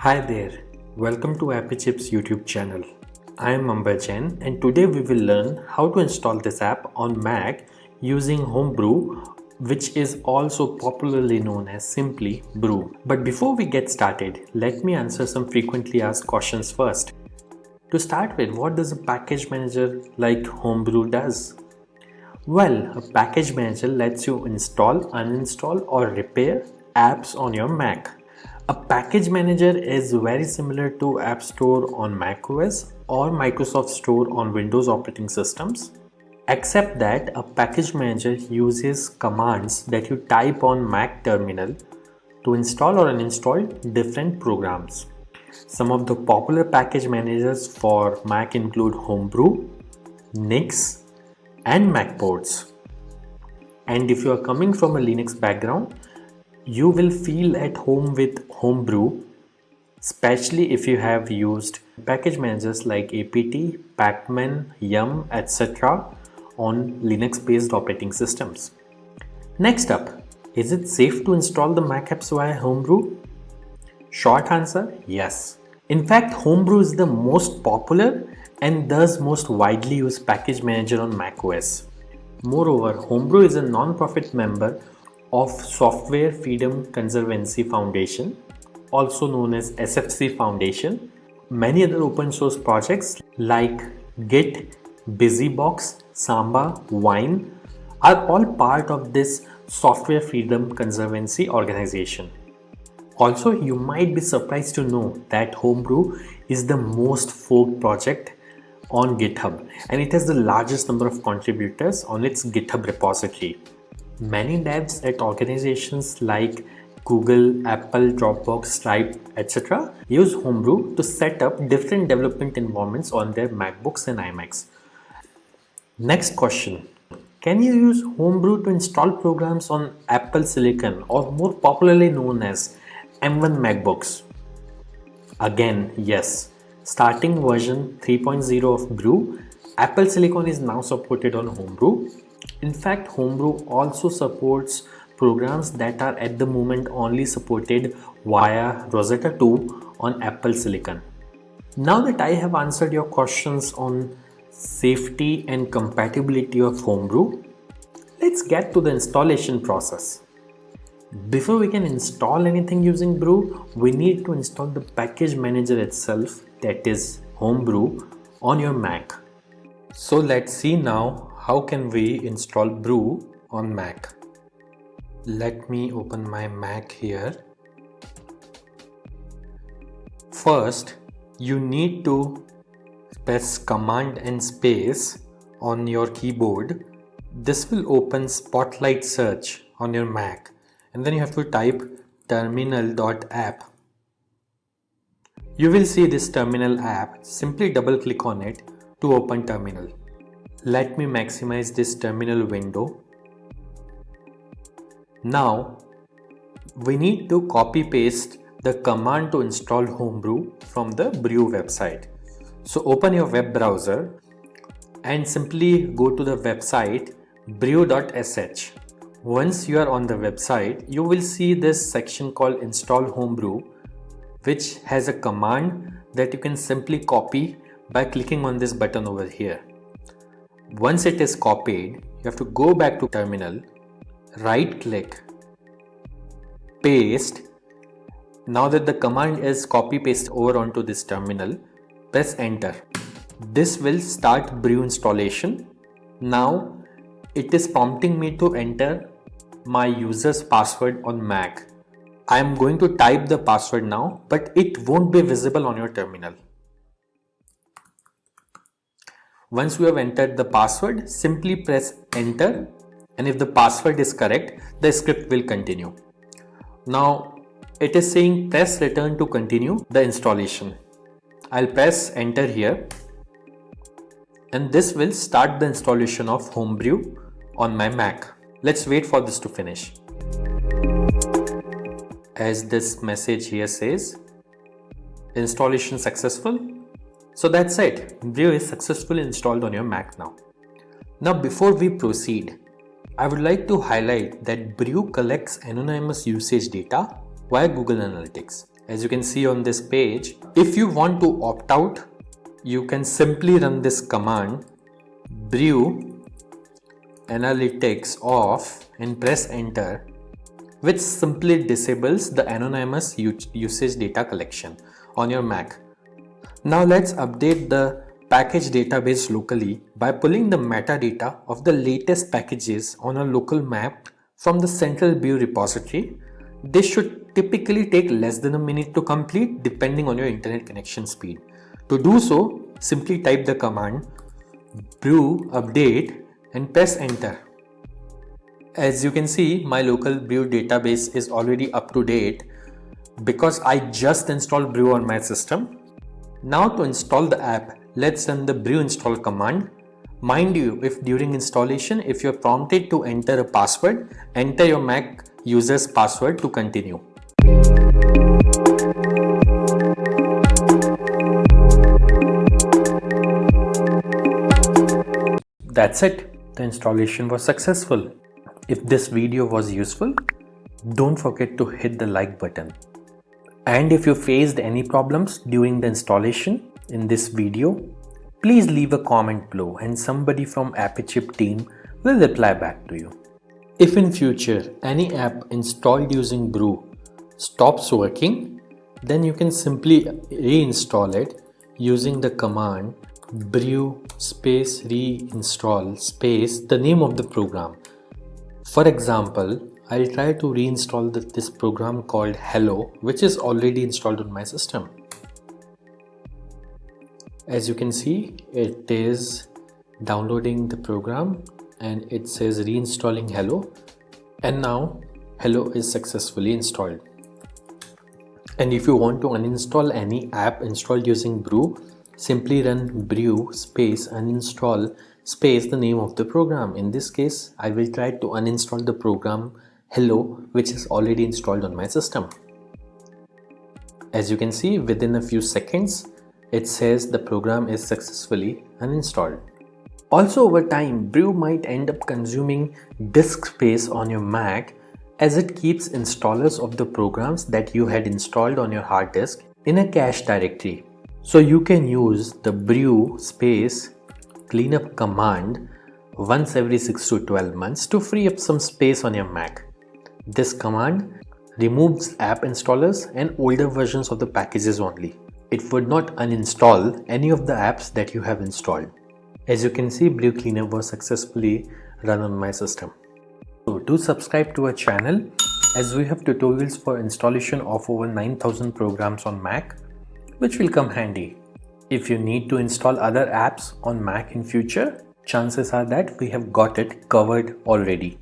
Hi there, welcome to Appy Chips YouTube channel. I am Amber Jain and today we will learn how to install this app on Mac using Homebrew, which is also popularly known as simply Brew. But before we get started, let me answer some frequently asked questions first. To start with, what does a package manager like Homebrew does? Well, a package manager lets you install, uninstall or repair apps on your Mac. A package manager is very similar to App Store on macOS or Microsoft Store on Windows operating systems, except that a package manager uses commands that you type on Mac terminal to install or uninstall different programs. Some of the popular package managers for Mac include Homebrew, Nix, and Macports. And if you are coming from a Linux background, you will feel at home with Homebrew, especially if you have used package managers like apt, pacman, yum, etc. on Linux based operating systems. Next up, is it safe to install the Mac apps via Homebrew? Short answer, yes. In fact, Homebrew is the most popular and thus most widely used package manager on macOS. Moreover, Homebrew is a non-profit member of Software Freedom Conservancy Foundation, also known as SFC Foundation. Many other open source projects like Git, BusyBox, Samba, Wine are all part of this Software Freedom Conservancy organization. Also, you might be surprised to know that Homebrew is the most forked project on GitHub and it has the largest number of contributors on its GitHub repository. Many devs at organizations like Google, Apple, Dropbox, Stripe, etc. use Homebrew to set up different development environments on their MacBooks and iMacs. Next question. Can you use Homebrew to install programs on Apple Silicon or more popularly known as M1 MacBooks? Again, yes. Starting version 3.0 of Brew, Apple Silicon is now supported on Homebrew. In fact, Homebrew also supports programs that are at the moment only supported via Rosetta 2 on Apple Silicon. Now that I have answered your questions on safety and compatibility of Homebrew, let's get to the installation process. Before we can install anything using Brew, we need to install the package manager itself, that is Homebrew, on your Mac. So let's see now how can we install Brew on Mac. Let me open my Mac here. First, you need to press Command and space on your keyboard. This will open Spotlight Search on your Mac. And then you have to type terminal.app. You will see this terminal app. Simply double click on it to open terminal. Let me maximize this terminal window. Now we need to copy paste the command to install Homebrew from the Brew website. So open your web browser and simply go to the website brew.sh. Once you are on the website, you will see this section called Install Homebrew, which has a command that you can simply copy by clicking on this button over here. Once it is copied, you have to go back to terminal, right click, paste. Now that the command is copy paste over onto this terminal, press enter. This will start Brew installation. Now it is prompting me to enter my user's password on Mac. I am going to type the password now, but it won't be visible on your terminal. Once you have entered the password, simply press enter, and if the password is correct, the script will continue. Now it is saying press return to continue the installation. I'll press enter here, and this will start the installation of Homebrew on my Mac. Let's wait for this to finish. As this message here says, installation successful. So that's it. Brew is successfully installed on your Mac now. Now before we proceed, I would like to highlight that Brew collects anonymous usage data via Google Analytics. As you can see on this page, if you want to opt out, you can simply run this command brew analytics off and press enter, which simply disables the anonymous usage data collection on your Mac. Now let's update the package database locally by pulling the metadata of the latest packages on a local map from the central Brew repository. This should typically take less than a minute to complete depending on your internet connection speed. To do so, simply type the command brew update and press enter. As you can see, my local Brew database is already up to date because I just installed Brew on my system. Now to install the app, let's run the brew install command. Mind you, if during installation, if you're prompted to enter a password, enter your Mac user's password to continue. That's it. The installation was successful. If this video was useful, don't forget to hit the like button. And if you faced any problems during the installation in this video, please leave a comment below and somebody from AppyChip team will reply back to you. If in future any app installed using Brew stops working, then you can simply reinstall it using the command brew space reinstall space the name of the program. For example, I'll try to reinstall this program called Hello, which is already installed on my system. As you can see, it is downloading the program and it says reinstalling Hello, and now Hello is successfully installed. And if you want to uninstall any app installed using Brew, simply run brew space uninstall space the name of the program. In this case, I will try to uninstall the program Hello, which is already installed on my system. As you can see, within a few seconds, it says the program is successfully uninstalled. Also, over time, Brew might end up consuming disk space on your Mac as it keeps installers of the programs that you had installed on your hard disk in a cache directory. So you can use the brew space cleanup command once every 6 to 12 months to free up some space on your Mac. This command removes app installers and older versions of the packages only. It would not uninstall any of the apps that you have installed. As you can see, Brew cleanup was successfully run on my system. So do subscribe to our channel as we have tutorials for installation of over 9,000 programs on Mac, which will come handy. If you need to install other apps on Mac in future, chances are that we have got it covered already.